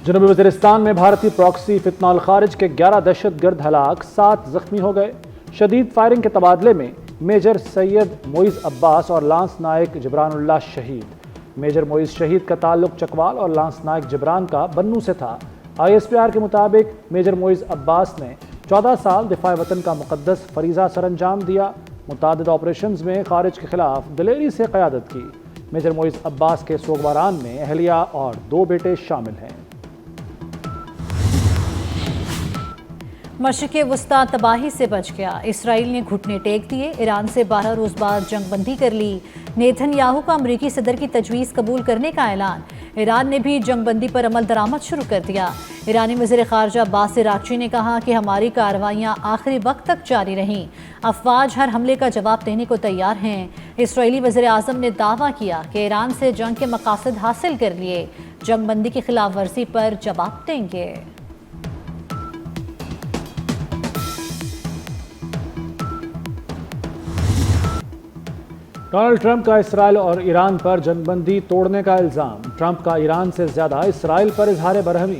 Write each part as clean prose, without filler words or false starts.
جنوبی وزیرستان میں بھارتی پراکسی فتنہ الخارج کے 11 دہشت گرد ہلاک، 7 زخمی ہو گئے۔ شدید فائرنگ کے تبادلے میں میجر سید معیز عباس اور لانس نائک جبران اللہ شہید۔ میجر معیز شہید کا تعلق چکوال اور لانس نائک جبران کا بنوں سے تھا۔ ISPR کے مطابق میجر معیز عباس نے 14 سال دفاع وطن کا مقدس فریضہ سر انجام دیا۔ متعدد آپریشنز میں خارج کے خلاف دلیری سے قیادت کی۔ میجر معیز عباس کے سوگواران میں اہلیہ اور 2 بیٹے شامل ہیں۔ مشرق وسطی تباہی سے بچ گیا، اسرائیل نے گھٹنے ٹیک دیے، ایران سے 12 روز بعد جنگ بندی کر لی۔ نیتن یاہو کا امریکی صدر کی تجویز قبول کرنے کا اعلان، ایران نے بھی جنگ بندی پر عمل درآمد شروع کر دیا۔ ایرانی وزیر خارجہ عباس عراقچی نے کہا کہ ہماری کارروائیاں آخری وقت تک جاری رہیں، افواج ہر حملے کا جواب دینے کو تیار ہیں۔ اسرائیلی وزیر اعظم نے دعویٰ کیا کہ ایران سے جنگ کے مقاصد حاصل کر لیے، جنگ بندی کی خلاف ورزی پر جواب دیں گے۔ ڈونلڈ ٹرمپ کا اسرائیل اور ایران پر جنگ بندی توڑنے کا الزام۔ ٹرمپ کا ایران سے زیادہ اسرائیل پر اظہار برہمی،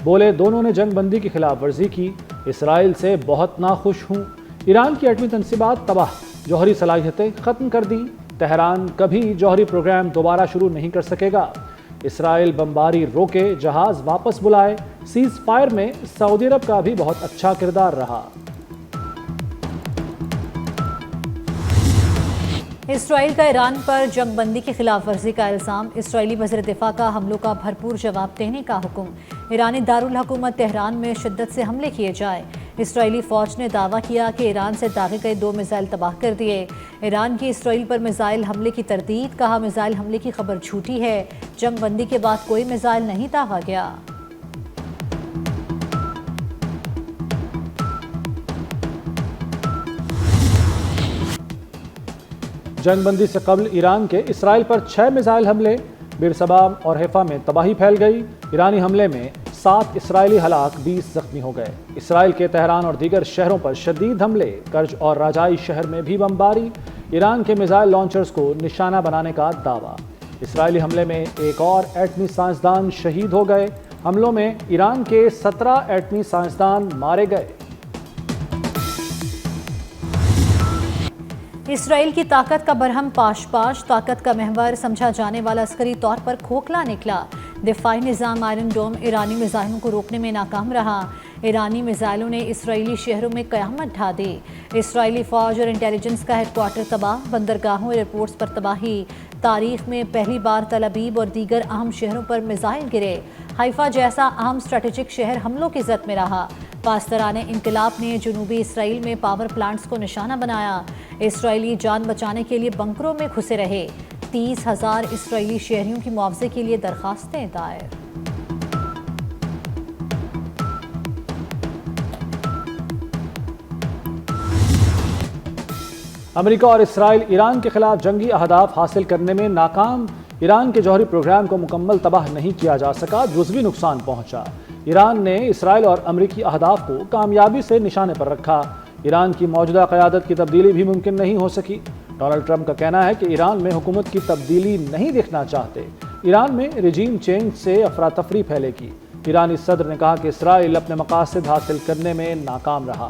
بولے دونوں نے جنگ بندی کی خلاف ورزی کی، اسرائیل سے بہت ناخوش ہوں۔ ایران کی ایٹمی تنصیبات تباہ، جوہری صلاحیتیں ختم کر دیں، تہران کبھی جوہری پروگرام دوبارہ شروع نہیں کر سکے گا۔ اسرائیل بمباری روکے، جہاز واپس بلائے، سیز فائر میں سعودی عرب کا بھی بہت اچھا کردار رہا۔ اسرائیل کا ایران پر جنگ بندی کی خلاف ورزی کا الزام، اسرائیلی وزیر دفاع کا حملوں کا بھرپور جواب دینے کا حکم۔ ایرانی دارالحکومت تہران میں شدت سے حملے کیے جائے۔ اسرائیلی فوج نے دعویٰ کیا کہ ایران سے داغے گئے 2 میزائل تباہ کر دیے۔ ایران کی اسرائیل پر میزائل حملے کی تردید، کہا میزائل حملے کی خبر جھوٹی ہے، جنگ بندی کے بعد کوئی میزائل نہیں داغا گیا۔ جنگ بندی سے قبل ایران کے اسرائیل پر 6 میزائل حملے، بیرسبا اور حیفا میں تباہی پھیل گئی۔ ایرانی حملے میں 7 اسرائیلی ہلاک، 20 زخمی ہو گئے۔ اسرائیل کے تہران اور دیگر شہروں پر شدید حملے، کرج اور راجائی شہر میں بھی بمباری، ایران کے میزائل لانچرز کو نشانہ بنانے کا دعویٰ۔ اسرائیلی حملے میں ایک اور ایٹمی سائنسدان شہید ہو گئے۔ حملوں میں ایران کے 17 ایٹمی سائنسدان مارے گئے۔ اسرائیل کی طاقت کا برہم پاش پاش، طاقت کا محور سمجھا جانے والا عسکری طور پر کھوکھلا نکلا۔ دفاعی نظام آئرن ڈوم ایرانی میزائلوں کو روکنے میں ناکام رہا۔ ایرانی میزائلوں نے اسرائیلی شہروں میں قیامت ڈھا دی۔ اسرائیلی فوج اور انٹیلیجنس کا ہیڈ کوارٹر تباہ، بندرگاہوں ایئرپورٹس پر تباہی۔ تاریخ میں پہلی بار تل ابیب اور دیگر اہم شہروں پر میزائل گرے۔ حیفا جیسا اہم اسٹریٹجک شہر حملوں کی زد میں رہا۔ پاسداران انقلاب نے جنوبی اسرائیل میں پاور پلانٹس کو نشانہ بنایا۔ اسرائیلی جان بچانے کے لیے بنکروں میں گھسے رہے۔ 30,000 اسرائیلی شہریوں کی معاوضے کے لیے درخواستیں دائر۔ امریکہ اور اسرائیل ایران کے خلاف جنگی اہداف حاصل کرنے میں ناکام، ایران کے جوہری پروگرام کو مکمل تباہ نہیں کیا جا سکا، جزوی نقصان پہنچا۔ ایران نے اسرائیل اور امریکی اہداف کو کامیابی سے نشانے پر رکھا۔ ایران کی موجودہ قیادت کی تبدیلی بھی ممکن نہیں ہو سکی۔ ڈونلڈ ٹرمپ کا کہنا ہے کہ ایران میں حکومت کی تبدیلی نہیں دیکھنا چاہتے۔ ایران میں رجیم چینج سے افراتفری پھیلے گی۔ ایرانی صدر نے کہا کہ اسرائیل اپنے مقاصد حاصل کرنے میں ناکام رہا۔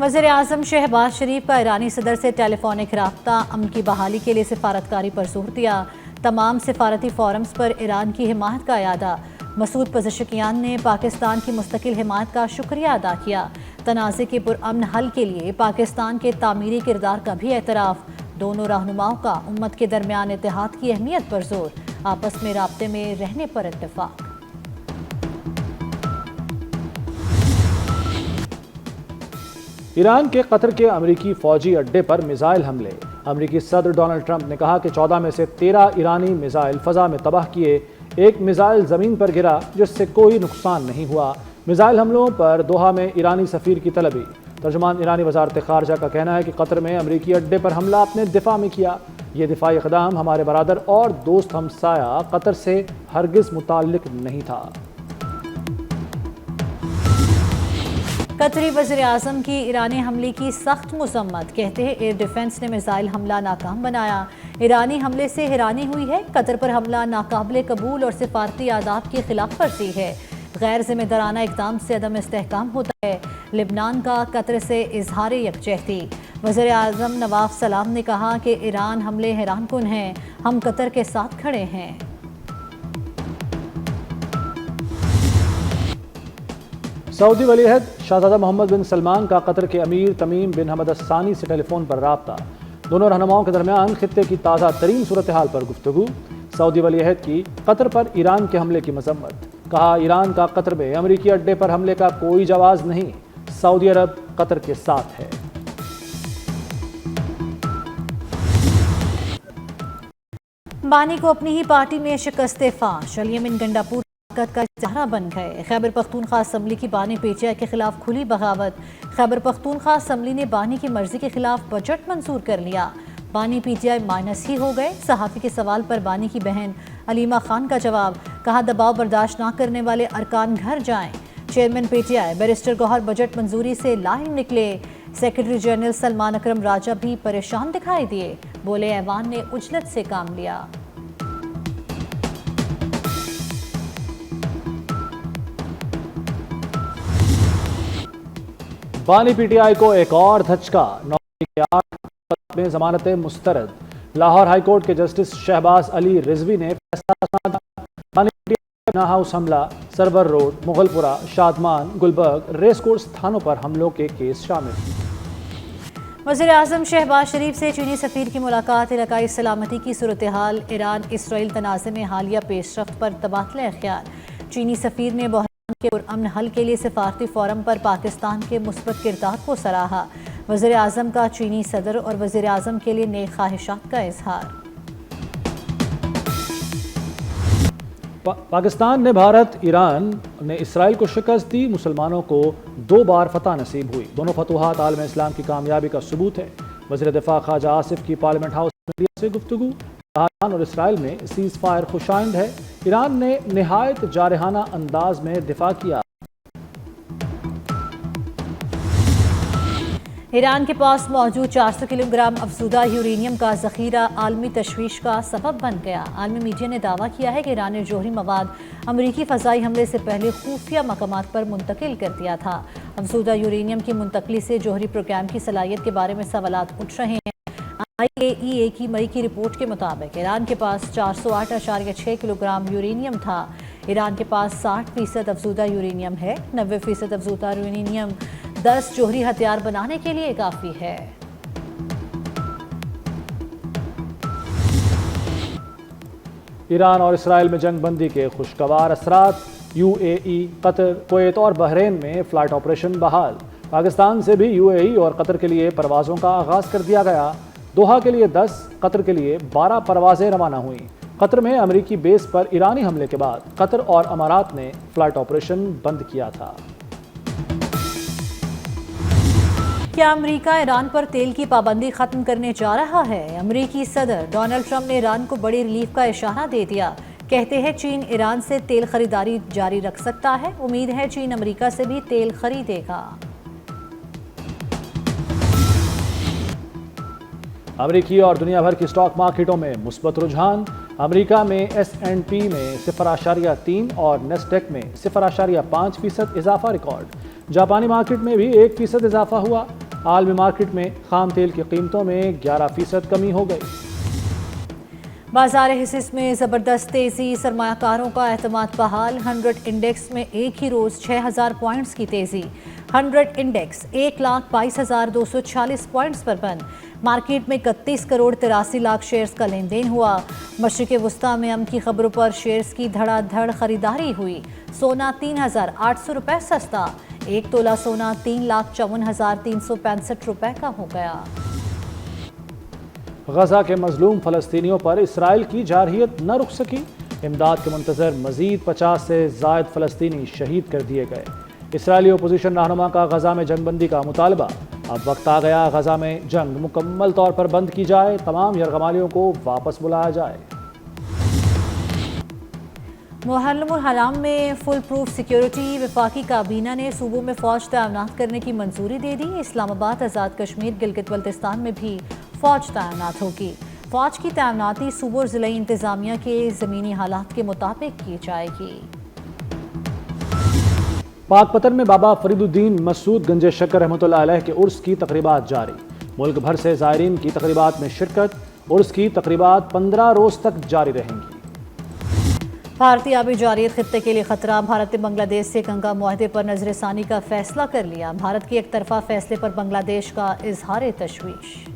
وزیر اعظم شہباز شریف کا ایرانی صدر سے ٹیلی فونک رابطہ، امن کی بحالی کے لیے سفارتکاری پر زور دیا۔ تمام سفارتی فورمز پر ایران کی حمایت کا اعادہ۔ مسعود پزشکیان نے پاکستان کی مستقل حمایت کا شکریہ ادا کیا۔ تنازع کے پرامن حل کے لیے پاکستان کے تعمیری کردار کا بھی اعتراف۔ دونوں رہنماؤں کا امت کے درمیان اتحاد کی اہمیت پر زور، آپس میں رابطے میں رہنے پر اتفاق۔ ایران کے قطر کے امریکی فوجی اڈے پر میزائل حملے۔ امریکی صدر ڈونلڈ ٹرمپ نے کہا کہ 14 میں سے 13 ایرانی میزائل فضا میں تباہ کیے، ایک میزائل زمین پر گرا جس سے کوئی نقصان نہیں ہوا۔ میزائل حملوں پر دوحہ میں ایرانی سفیر کی طلبی۔ ترجمان ایرانی وزارت خارجہ کا کہنا ہے کہ قطر میں امریکی اڈے پر حملہ اپنے دفاع میں کیا۔ یہ دفاعی اقدام ہمارے برادر اور دوست ہمسایہ قطر سے ہرگز متعلق نہیں تھا۔ قطری وزیر اعظم کی ایرانی حملے کی سخت مذمت، کہتے ہیں ایئر ڈیفنس نے میزائل حملہ ناکام بنایا۔ ایرانی حملے سے حیرانی ہوئی ہے، قطر پر حملہ ناقابل قبول اور سفارتی آداب کی خلاف ورزی ہے۔ غیر ذمہ دارانہ اقدام سے عدم استحکام ہوتا ہے۔ لبنان کا قطر سے اظہار یکجہتی، وزیر اعظم نواف سلام نے کہا کہ ایران حملے حیران کن ہیں، ہم قطر کے ساتھ کھڑے ہیں۔ سعودی ولی عہد شہزادہ محمد بن سلمان کا قطر کے امیر تمیم بن حمد الثانی سے ٹیلی فون پر رابطہ، دونوں رہنماؤں کے درمیان خطے کی تازہ ترین صورتحال پر گفتگو۔ سعودی ولی عہد کی قطر پر ایران کے حملے کی مذمت، کہا ایران کا قطر میں امریکی اڈے پر حملے کا کوئی جواز نہیں، سعودی عرب قطر کے ساتھ ہے۔ بانی کو اپنی ہی پارٹی میں شکست فاش، الیمن گنڈاپور طاقت کا چہرہ بن گئے۔ خیبر پختونخوا اسمبلی کی بانی پی ٹی آئی کے خلاف کھلی بغاوت، خیبر پختونخوا اسمبلی نے بانی کی مرضی کے خلاف بجٹ منظور کر لیا، بانی پی ٹی آئی مائنس ہی ہو گئے۔ صحافی کے سوال پر بانی کی بہن علیمہ خان کا جواب، کہا دباؤ برداشت نہ کرنے والے ارکان گھر جائیں۔ Chairman P T I barrister Gohar budget منظوری سے لاعلم نکلے، سیکرٹری جنرل سلمان اکرم راجہ بھی پریشان دکھائی دیے، بولے ایوان نے عجلت سے کام لیا۔ بانی پی ٹی آئی کو ایک اور دھچکا، نومبر کے 8 میں ضمانتیں مسترد، لاہور ہائی کورٹ کے جسٹس شہباز علی رضوی نے فیصلہ سنا۔ بانی پی ٹی آئی نا ہاؤس حملہ، سرور روڈ، مغل پورہ، شادمان، گلبرگ، ریس کورس تھانوں پر حملوں کے کیس شامل۔ وزیر اعظم شہباز شریف سے چینی سفیر کی ملاقات، علاقائی سلامتی کی صورتحال، ایران اسرائیل تنازع میں حالیہ پیش رفت پر تبادلہ خیال۔ چینی سفیر نے بحران کے پرامن حل کے لیے سفارتی فورم پر پاکستان کے مثبت کردار کو سراہا۔ وزیر اعظم کا چینی صدر اور وزیر اعظم کے لیے نیک خواہشات کا اظہار۔ پاکستان نے بھارت، ایران نے اسرائیل کو شکست دی، مسلمانوں کو 2 بار فتح نصیب ہوئی، دونوں فتوحات عالم اسلام کی کامیابی کا ثبوت ہے۔ وزیر دفاع خواجہ آصف کی پارلیمنٹ ہاؤس میں میڈیا سے گفتگو، ایران اور اسرائیل میں سیز فائر خوشائند ہے، ایران نے نہایت جارحانہ انداز میں دفاع کیا۔ ایران کے پاس موجود 400 کلو گرام افزودہ یورینیم کا ذخیرہ عالمی تشویش کا سبب بن گیا۔ عالمی میڈیا نے دعویٰ کیا ہے کہ ایران نے جوہری مواد امریکی فضائی حملے سے پہلے خفیہ مقامات پر منتقل کر دیا تھا۔ افزودہ یورینیم کی منتقلی سے جوہری پروگرام کی صلاحیت کے بارے میں سوالات اٹھ رہے ہیں۔ IAEA کی مئی کی رپورٹ کے مطابق ایران کے پاس 408.6 کلو گرام یورینیم تھا۔ ایران کے پاس 60% افزودہ یورینیم ہے، 90% افزودہ یورینیم 10 جوہری ہتھیار بنانے کے لیے کافی ہے۔ ایران اور اسرائیل میں جنگ بندی کے خوشگوار اثرات، UAE، قطر، کویت اور بحرین میں فلائٹ آپریشن بحال۔ پاکستان سے بھی UAE اور قطر کے لیے پروازوں کا آغاز کر دیا گیا، دوحہ کے لیے 10، قطر کے لیے 12 پروازیں روانہ ہوئیں۔ قطر میں امریکی بیس پر ایرانی حملے کے بعد قطر اور امارات نے فلائٹ آپریشن بند کیا تھا۔ کیا امریکہ ایران پر تیل کی پابندی ختم کرنے جا رہا ہے؟ امریکی صدر ڈونلڈ ٹرمپ نے ایران کو بڑی ریلیف کا اشارہ دے دیا، کہتے ہیں چین ایران سے تیل خریداری جاری رکھ سکتا ہے، امید ہے چین امریکہ سے بھی تیل خریدے گا۔ امریکی اور دنیا بھر کی سٹاک مارکیٹوں میں مثبت رجحان، امریکہ میں S&P میں 0.3 اور نیسڈیک میں 0.5% اضافہ ریکارڈ۔ جاپانی مارکیٹ میں بھی 1% اضافہ ہوا۔ عالمی مارکیٹ میں خام تیل کی قیمتوں میں 11% کمی ہو گئی۔ بازار حصص میں زبردست تیزی، سرمایہ کاروں کا اعتماد بحال، 100 انڈیکس میں ایک ہی روز 6000 پوائنٹس کی تیزی، 100 انڈیکس 1,22,246 پوائنٹس پر بند۔ مارکیٹ میں 31 کروڑ 83 لاکھ شیئرز کا لین دین ہوا۔ مشرق وسطیٰ میں امن کی خبروں پر شیئرز کی دھڑا دھڑ خریداری ہوئی۔ سونا 3,800 روپے سستا، 1 تولہ سونا 3,54,365 روپے کا ہو گیا۔ غزہ کے مظلوم فلسطینیوں پر اسرائیل کی جارحیت نہ رک سکی، امداد کے منتظر مزید 50 سے زائد فلسطینی شہید کر دیے گئے۔ اسرائیلی اپوزیشن رہنما کا غزہ میں جنگ بندی کا مطالبہ، اب وقت آ گیا غزہ میں جنگ مکمل طور پر بند کی جائے، تمام یرغمالیوں کو واپس بلایا جائے۔ محرم الحرام میں فل پروف سیکیورٹی، وفاقی کابینہ نے صوبوں میں فوج تعینات کرنے کی منظوری دے دی۔ اسلام آباد، آزاد کشمیر، گلگت بلتستان میں بھی فوج تعینات ہوگی۔ فوج کی تعیناتی صوبوں اور ضلعی انتظامیہ کے زمینی حالات کے مطابق کی جائے گی۔ پاک پتن میں بابا فرید الدین مسعود گنج شکر رحمۃ اللہ علیہ کے عرس کی تقریبات جاری۔ ملک بھر سے زائرین کی تقریبات میں شرکت۔ عرس کی تقریبات 15 روز تک جاری رہیں گی۔ بھارتی آبی جارحیت خطے کے لیے خطرہ، بھارت نے بنگلہ دیش سے گنگا معاہدے پر نظر ثانی کا فیصلہ کر لیا۔ بھارت کے ایک طرفہ فیصلے پر بنگلہ دیش کا اظہار تشویش۔